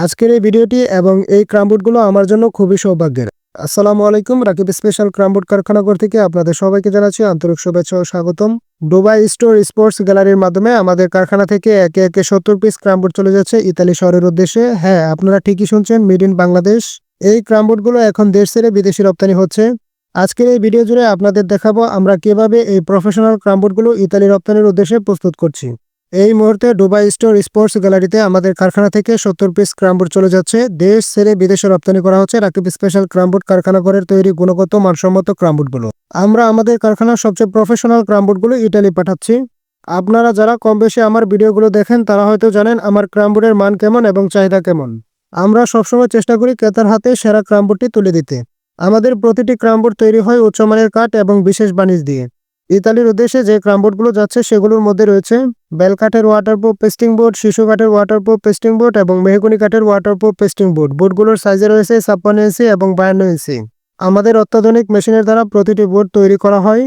আজকের এই ভিডিওটি এবং এই ক্রামবোর্ডগুলো আমার জন্য খুবই সৌভাগ্যের। আসসালামু আলাইকুম, রাকিব স্পেশাল ক্রামবোর্ড কারখানাঘর থেকে আপনাদের সবাইকে জানাচ্ছি আন্তরিক শুভেচ্ছা ও স্বাগতম। দুবাই স্টোর স্পোর্টস গ্যালারির মাধ্যমে আমাদের কারখানা থেকে একে একে 70 পিস ক্রামবোর্ড চলে যাচ্ছে ইতালি শহরের উদ্দেশ্যে। হ্যাঁ, আপনারা ঠিকই শুনছেন, মেড ইন বাংলাদেশ। এই ক্রামবোর্ডগুলো এখন দেশ ছেড়ে বিদেশি রপ্তানি হচ্ছে। আজকের এই ভিডিও জুড়ে আপনাদের দেখাবো আমরা কিভাবে এই প্রফেশনাল ক্রামবোর্ডগুলো ইতালি রপ্তানির উদ্দেশ্যে প্রস্তুত করছি। এই মুহূর্তে দুবাই স্টোর স্পোর্টস গ্যালারিতে আমাদের কারখানা থেকে 70 পিস ক্রামবোর্ড চলে যাচ্ছে। দেশ ছেড়ে বিদেশে রপ্তানি করা হচ্ছে রাকিব স্পেশাল ক্রামবোর্ড কারখানাঘরের তৈরি গুণগত মানসম্মত ক্রামবোর্ডগুলো। আমরা আমাদের কারখানার সবচেয়ে প্রফেশনাল ক্রামবোর্ডগুলো ইটালি পাঠাচ্ছি। আপনারা যারা কম বেশি আমার ভিডিওগুলো দেখেন তারা হয়তো জানেন আমার ক্রামবোর্ডের মান কেমন এবং চাহিদা কেমন। আমরা সবসময় চেষ্টা করি ক্রেতার হাতে সেরা ক্রামবোর্ডটি তুলে দিতে। আমাদের প্রতিটি ক্রামবোর্ড তৈরি হয় উচ্চমানের কাঠ এবং বিশেষ বানিশ দিয়ে। ইতালির উদ্দেশ্যে যে ক্রামবোর্ডগুলো যাচ্ছে সেগুলোর মধ্যে রয়েছে বেল কাঠের ওয়াটারপ্রুফ পেস্টিং বোর্ড, শিশু কাঠের ওয়াটারপ্রুফ পেস্টিং বোর্ড এবং মেহগনি কাঠের ওয়াটারপ্রুফ পেস্টিং বোর্ড। বোর্ডগুলোর সাইজে রয়েছে 56 ইঞ্চি এবং 52 ইঞ্চি। আমাদের অত্যাধুনিক মেশিনের দ্বারা প্রতিটি বোর্ড তৈরি করা হয়।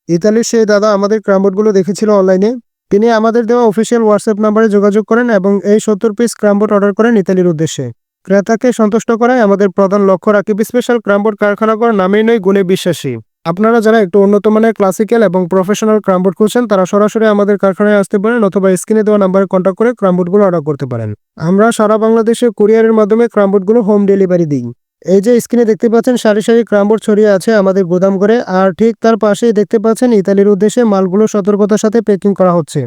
ইতালির সেই দাদা আমাদের ক্রামবোর্ডগুলো দেখেছিল অনলাইনে। তিনি আমাদের দেওয়া অফিসিয়াল হোয়াটসঅ্যাপ নাম্বারে যোগাযোগ করেন এবং এই 70 পিস ক্রামবোর্ড অর্ডার করেন ইতালির উদ্দেশ্যে। ক্রেতাকে সন্তুষ্ট করাই আমাদের প্রধান লক্ষ্য। রাকিব স্পেশাল ক্রামবোর্ড কারখানাঘর নামেই নয়, গুণে বিশ্বাসী। আপনারা যারা একটু উন্নত মানের ক্লাসিক্যাল এবং প্রফেশনাল ক্রামবোর্ড খুঁজছেন তারা সরাসরি আমাদের কারখানায় আসতে পারেন অথবা স্ক্রিনে দেওয়া নাম্বারে কন্ট্যাক্ট করে ক্রামবোর্ডগুলো অর্ডার করতে পারেন। আমরা সারা বাংলাদেশে কুরিয়ারের মাধ্যমে ক্রামবোর্ডগুলো হোম ডেলিভারি দিই। এই যে স্ক্রিনে দেখতে পাচ্ছেন সারি সারি ক্রামবোর্ড ছড়িয়ে আছে আমাদের গোদাম ঘরে, আর ঠিক তার পাশেই দেখতে পাচ্ছেন ইতালির উদ্দেশ্যে মালগুলো সতর্কতার সাথে প্যাকিং করা হচ্ছে।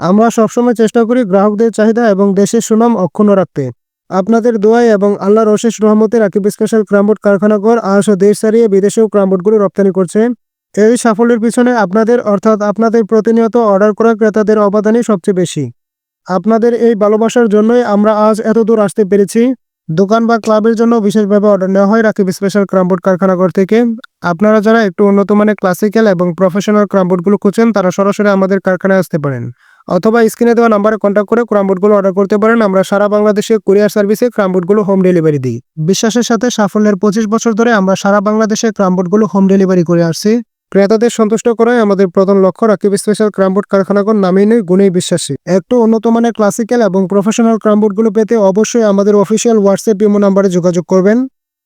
আমরা সবসময় চেষ্টা করি গ্রাহকদের চাহিদা এবং দেশের সুনাম অক্ষুণ্ণ রাখতে। আপনাদের দোয়ায় এবং আল্লাহর অশেষ রহমতে রাকিব স্পেশাল ক্রামবোর্ড কারখানাঘর আজ দেশ ছাড়িয়ে বিদেশেও ক্রামবোর্ডগুলো রপ্তানি করছে। এই সাফল্যের পিছনে আপনাদের প্রতিনিয়ত অর্ডার করা ক্রেতাদের অবদানই সবচেয়ে বেশি। আপনাদের এই ভালোবাসার জন্যই আমরা আজ এত দূর আসতে পেরেছি। দোকান বা ক্লাবের জন্য বিশেষভাবে অর্ডার নেওয়া হয় রাকিব স্পেশাল ক্রামবোর্ড কারখানাঘর থেকে। আপনারা যারা একটু উন্নত মানের ক্লাসিক্যাল এবং প্রফেশনাল ক্রামবোর্ডগুলো খুঁজছেন তারা সরাসরি আমাদের কারখানায় আসতে পারেন অথবা স্ক্রিনে দেওয়া নাম্বারে কন্ট্যাক্ট করে ক্রামবোর্ডগুলো অর্ডার করতে পারেন। আমরা সারা বাংলাদেশে কুরিয়ার সার্ভিসে ক্রামবোর্ডগুলো হোম ডেলিভারি দিই। বিশ্বাসের সাথে সাফল্যের 25 বছর ধরে আমরা সারা বাংলাদেশে ক্রামবোর্ডগুলো হোম ডেলিভারি করে আসছি। ক্রেতাদের সন্তুষ্ট করাই আমাদের প্রধান লক্ষ্য। রাকিব স্পেশাল ক্রামবোর্ড কারখানাঘর নামেই নয়, গুণেই বিশ্বাসী। একটু উন্নত মানের ক্লাসিক্যাল এবং প্রফেশনাল ক্রামবোর্ডগুলো পেতে অবশ্যই আমাদের অফিসিয়াল হোয়াটসঅ্যাপ ইমো নাম্বারে যোগাযোগ করবেন।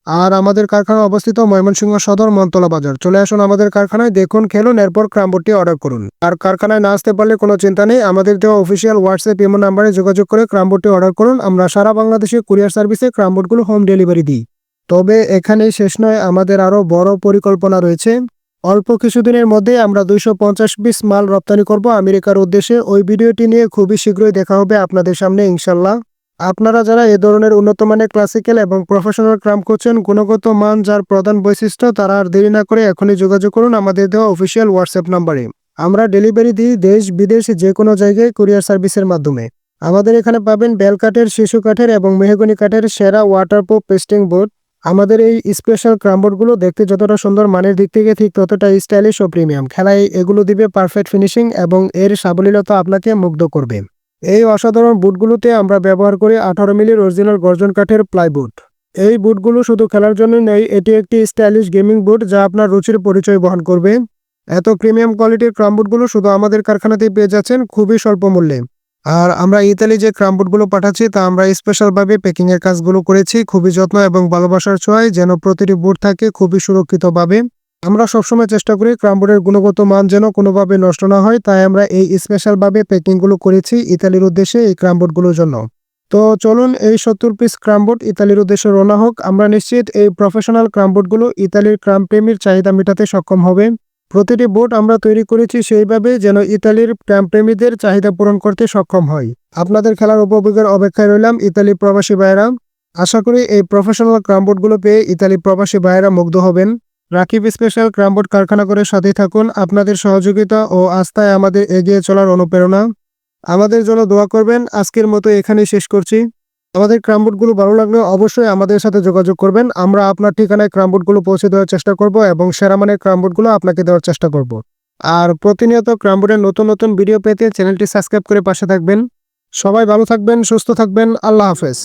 আর আমাদের কারখানা অবস্থিত ময়মনসিংহ সদর মনতলা বাজার। চলে আসুন আমাদের কারখানায়, দেখুন, খেলুন, এরপর ক্রামবোর্ডটি অর্ডার করুন। আর কারখানায় না আসতে পারলে কোনো চিন্তা নেই, আমাদের দেওয়া অফিসিয়াল হোয়াটসঅ্যাপ ইমো নাম্বারে যোগাযোগ করে ক্রামবোর্ডটি অর্ডার করুন। আমরা সারা বাংলাদেশে কুরিয়ার সার্ভিসে ক্রামবোর্ডগুলো হোম ডেলিভারি দিই। তবে এখানেই শেষ নয়, আমাদের আরও বড় পরিকল্পনা রয়েছে। অল্প কিছুদিনের মধ্যে আমরা 250 পিস মাল রপ্তানি করব আমেরিকার উদ্দেশ্যে। ওই ভিডিওটি নিয়ে খুবই শীঘ্রই দেখা হবে আপনাদের সামনে ইনশাল্লাহ। আপনারা যারা এ ধরনের উন্নত মানের ক্লাসিক্যাল এবং প্রফেশনাল ক্রাম খুঁজছেন, গুণগত মান যার প্রধান বৈশিষ্ট্য, তারা আর দেরি না করে এখনই যোগাযোগ করুন আমাদের দেওয়া অফিসিয়াল হোয়াটসঅ্যাপ নাম্বারে। আমরা ডেলিভারি দিই দেশ বিদেশ যে কোনো জায়গায় কুরিয়ার সার্ভিসের মাধ্যমে। আমাদের এখানে পাবেন বেল কাঠের, শিশু কাঠের এবং মেহগনি কাঠের সেরা ওয়াটারপ্রুফ পেস্টিং বোর্ড। আমাদের এই স্পেশাল ক্রামবোর্ডগুলো দেখতে যতটা সুন্দর, মানের দিক থেকে ঠিক ততটা স্টাইলিশ ও প্রিমিয়াম। খেলায় এগুলো দিবে পারফেক্ট ফিনিশিং এবং এর সাবলীলতা আপনাকে মুগ্ধ করবে। এই অসাধারণ বুটগুলোতে আমরা ব্যবহার করি 18 মিলির অরিজিনাল গর্জন কাঠের প্লাইবোর্ড। এই বুটগুলো শুধু খেলার জন্য নেই, এটি একটি স্টাইলিশ গেমিং বুট যা আপনার রুচির পরিচয় বহন করবে। এত প্রিমিয়াম কোয়ালিটির ক্রামবোর্ডগুলো শুধু আমাদের কারখানাতেই পেয়ে যাচ্ছেন খুবই স্বল্প মূল্যে। আর আমরা ইতালি যে ক্রামবোর্ডগুলো পাঠাচ্ছি তা আমরা স্পেশালভাবে প্যাকিংয়ের কাজগুলো করেছি খুবই যত্ন এবং ভালোবাসার ছোঁয়ায়, যেন প্রতিটি বুট থাকে খুবই সুরক্ষিতভাবে। আমরা সবসময় চেষ্টা করি ক্রামবোর্ডের গুণগত মান যেন কোনোভাবে নষ্ট না হয়, তাই আমরা এই স্পেশালভাবে প্যাকিংগুলো করেছি ইতালির উদ্দেশ্যে এই ক্রামবোর্ডগুলোর জন্য। তো চলুন এই 70 পিস ক্রামবোর্ড ইতালির উদ্দেশ্যে রওনা হোক। আমরা নিশ্চিত এই প্রফেশনাল ক্রামবোর্ডগুলো ইতালির ক্রাম প্রেমীর চাহিদা মেটাতে সক্ষম হবে। প্রতিটি বোট আমরা তৈরি করেছি সেইভাবে যেন ইতালির ক্রাম প্রেমীদের চাহিদা পূরণ করতে সক্ষম হয়। আপনাদের খেলার উপভোগের অপেক্ষায় রইলাম ইতালি প্রবাসী ভাইয়েরা। আশা করি এই প্রফেশনাল ক্রামবোর্ডগুলো পেয়ে ইতালি প্রবাসী ভাইয়েরা মুগ্ধ হবেন। রাকিব স্পেশাল ক্রামবোর্ড কারখানাঘরের সাথেই থাকুন। আপনাদের সহযোগিতা ও আস্থায় আমাদের এগিয়ে চলার অনুপ্রেরণা। আমাদের জন্য দোয়া করবেন। আজকের মতো এখানেই শেষ করছি। আমাদের ক্রামবোর্ডগুলো ভালো লাগলে অবশ্যই আমাদের সাথে যোগাযোগ করবেন। আমরা আপনার ঠিকানায় ক্রামবোর্ডগুলো পৌঁছে দেওয়ার চেষ্টা করব এবং সেরা মানের ক্রামবোর্ডগুলো আপনাকে দেওয়ার চেষ্টা করব। আর প্রতিনিয়ত ক্রামবোর্ডের নতুন নতুন ভিডিও পেতে চ্যানেলটি সাবস্ক্রাইব করে পাশে থাকবেন। সবাই ভালো থাকবেন, সুস্থ থাকবেন। আল্লাহ হাফেজ।